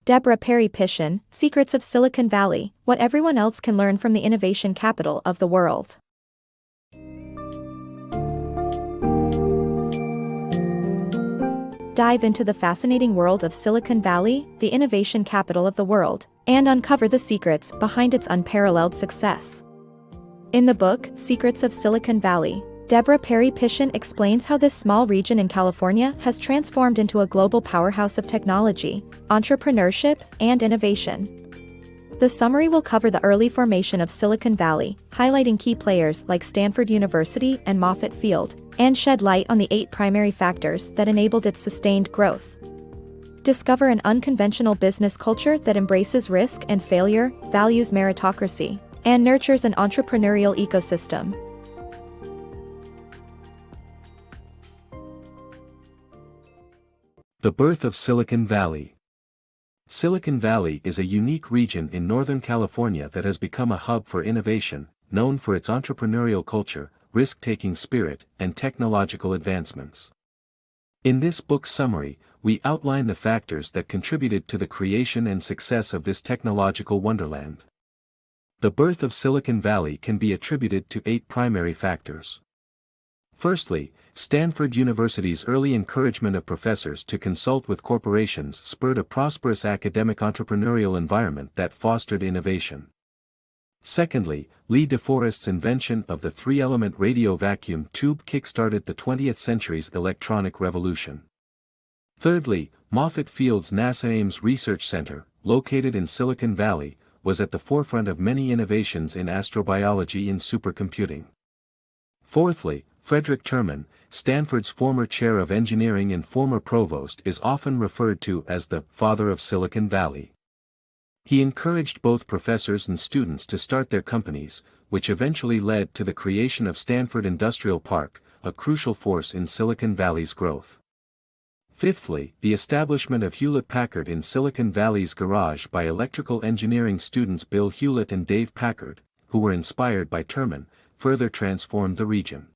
Deborah Perry Piscione, Secrets of Silicon Valley, What Everyone Else Can Learn from the Innovation Capital of the World. Dive into the fascinating world of Silicon Valley, the innovation capital of the world, and uncover the secrets behind its unparalleled success. In the book, Secrets of Silicon Valley, Deborah Perry Piscione explains how this small region in California has transformed into a global powerhouse of technology, entrepreneurship, and innovation. The summary will cover the early formation of Silicon Valley, highlighting key players like Stanford University and Moffett Field, and shed light on the 8 primary factors that enabled its sustained growth. Discover an unconventional business culture that embraces risk and failure, values meritocracy, and nurtures an entrepreneurial ecosystem. The birth of Silicon Valley. Silicon Valley is a unique region in Northern California that has become a hub for innovation, known for its entrepreneurial culture, risk-taking spirit, and technological advancements. In this book summary, we outline the factors that contributed to the creation and success of this technological wonderland. The birth of Silicon Valley can be attributed to 8 primary factors. Firstly, Stanford University's early encouragement of professors to consult with corporations spurred a prosperous academic entrepreneurial environment that fostered innovation. Secondly, Lee DeForest's invention of the 3-element radio vacuum tube kick-started the 20th century's electronic revolution. Thirdly, Moffett Field's NASA Ames Research Center, located in Silicon Valley, was at the forefront of many innovations in astrobiology and supercomputing. Fourthly, Frederick Terman, Stanford's former chair of engineering and former provost, is often referred to as the father of Silicon Valley. He encouraged both professors and students to start their companies, which eventually led to the creation of Stanford Industrial Park, a crucial force in Silicon Valley's growth. Fifthly, the establishment of Hewlett-Packard in Silicon Valley's garage by electrical engineering students Bill Hewlett and Dave Packard, who were inspired by Terman, further transformed the region.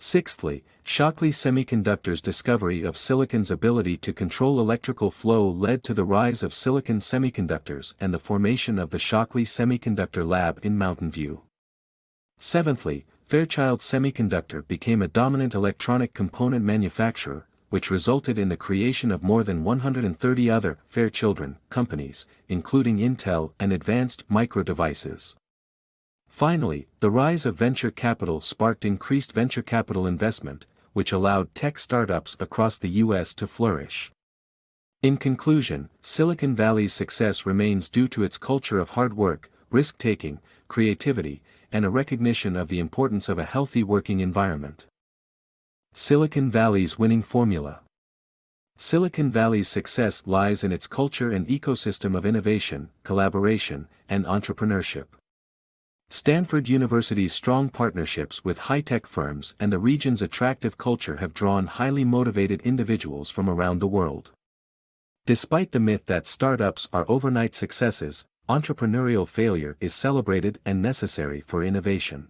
Sixthly, Shockley Semiconductor's discovery of silicon's ability to control electrical flow led to the rise of silicon semiconductors and the formation of the Shockley Semiconductor Lab in Mountain View. Seventhly, Fairchild Semiconductor became a dominant electronic component manufacturer, which resulted in the creation of more than 130 other Fairchildren companies, including Intel and Advanced Micro Devices. Finally, the rise of venture capital sparked increased venture capital investment, which allowed tech startups across the U.S. to flourish. In conclusion, Silicon Valley's success remains due to its culture of hard work, risk-taking, creativity, and a recognition of the importance of a healthy working environment. Silicon Valley's winning formula. Silicon Valley's success lies in its culture and ecosystem of innovation, collaboration, and entrepreneurship. Stanford University's strong partnerships with high-tech firms and the region's attractive culture have drawn highly motivated individuals from around the world. Despite the myth that startups are overnight successes, entrepreneurial failure is celebrated and necessary for innovation.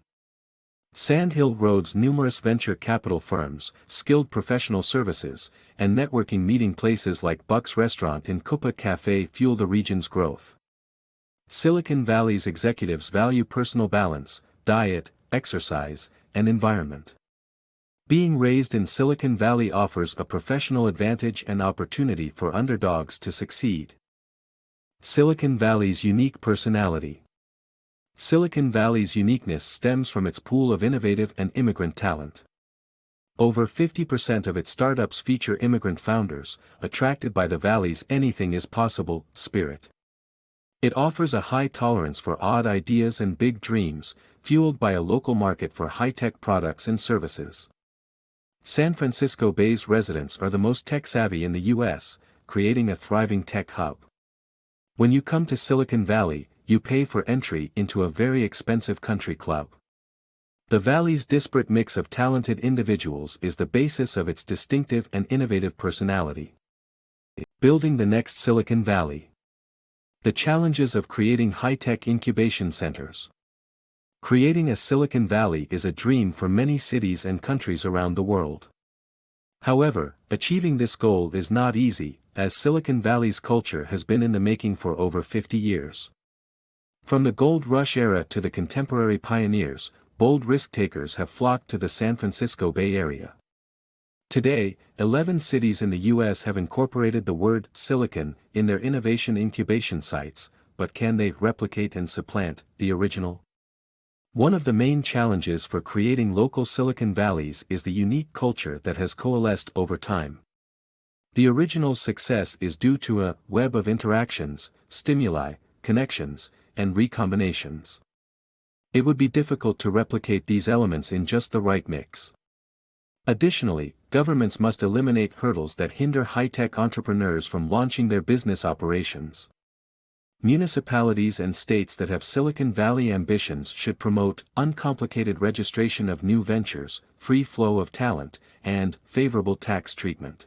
Sand Hill Road's numerous venture capital firms, skilled professional services, and networking meeting places like Buck's Restaurant and Coupa Cafe fuel the region's growth. Silicon Valley's executives value personal balance, diet, exercise, and environment. Being raised in Silicon Valley offers a professional advantage and opportunity for underdogs to succeed. Silicon Valley's unique personality. Silicon Valley's uniqueness stems from its pool of innovative and immigrant talent. Over 50% of its startups feature immigrant founders, attracted by the Valley's anything is possible spirit. It offers a high tolerance for odd ideas and big dreams, fueled by a local market for high-tech products and services. San Francisco Bay's residents are the most tech-savvy in the U.S., creating a thriving tech hub. When you come to Silicon Valley, you pay for entry into a very expensive country club. The Valley's disparate mix of talented individuals is the basis of its distinctive and innovative personality. Building the next Silicon Valley. The challenges of creating high-tech incubation centers. Creating a Silicon Valley is a dream for many cities and countries around the world. However, achieving this goal is not easy, as Silicon Valley's culture has been in the making for over 50 years. From the gold rush era to the contemporary pioneers, bold risk-takers have flocked to the San Francisco Bay Area. Today, 11 cities in the U.S. have incorporated the word Silicon in their innovation incubation sites, but can they replicate and supplant the original? One of the main challenges for creating local Silicon Valleys is the unique culture that has coalesced over time. The original's success is due to a web of interactions, stimuli, connections, and recombinations. It would be difficult to replicate these elements in just the right mix. Additionally, governments must eliminate hurdles that hinder high-tech entrepreneurs from launching their business operations. Municipalities and states that have Silicon Valley ambitions should promote uncomplicated registration of new ventures, free flow of talent, and favorable tax treatment.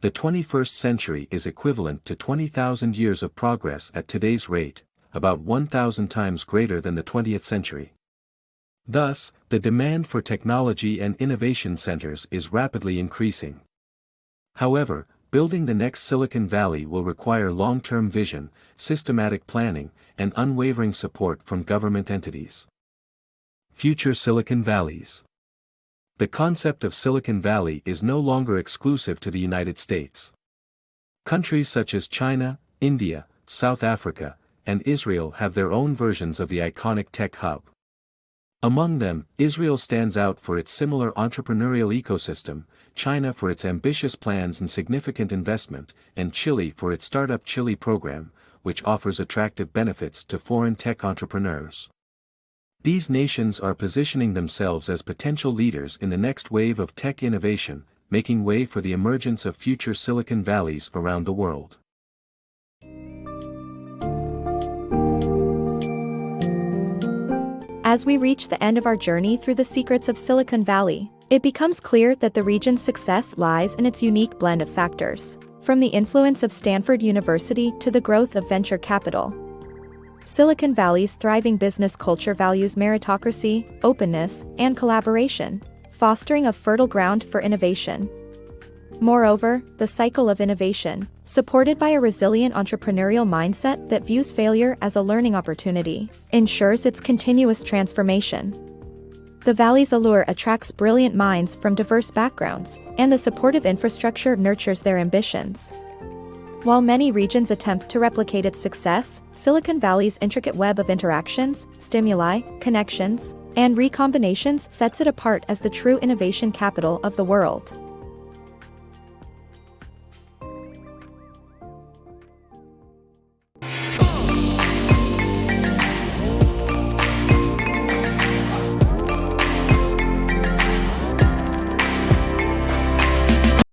The 21st century is equivalent to 20,000 years of progress at today's rate, about 1,000 times greater than the 20th century. Thus, the demand for technology and innovation centers is rapidly increasing. However, building the next Silicon Valley will require long-term vision, systematic planning, and unwavering support from government entities. Future Silicon Valleys. The concept of Silicon Valley is no longer exclusive to the United States. Countries such as China, India, South Africa, and Israel have their own versions of the iconic tech hub. Among them, Israel stands out for its similar entrepreneurial ecosystem, China for its ambitious plans and significant investment, and Chile for its Startup Chile program, which offers attractive benefits to foreign tech entrepreneurs. These nations are positioning themselves as potential leaders in the next wave of tech innovation, making way for the emergence of future Silicon Valleys around the world. As we reach the end of our journey through the secrets of Silicon Valley, it becomes clear that the region's success lies in its unique blend of factors, from the influence of Stanford University to the growth of venture capital. Silicon Valley's thriving business culture values meritocracy, openness, and collaboration, fostering a fertile ground for innovation. Moreover, the cycle of innovation, supported by a resilient entrepreneurial mindset that views failure as a learning opportunity, ensures its continuous transformation. The Valley's allure attracts brilliant minds from diverse backgrounds, and a supportive infrastructure nurtures their ambitions. While many regions attempt to replicate its success, Silicon Valley's intricate web of interactions, stimuli, connections, and recombinations sets it apart as the true innovation capital of the world.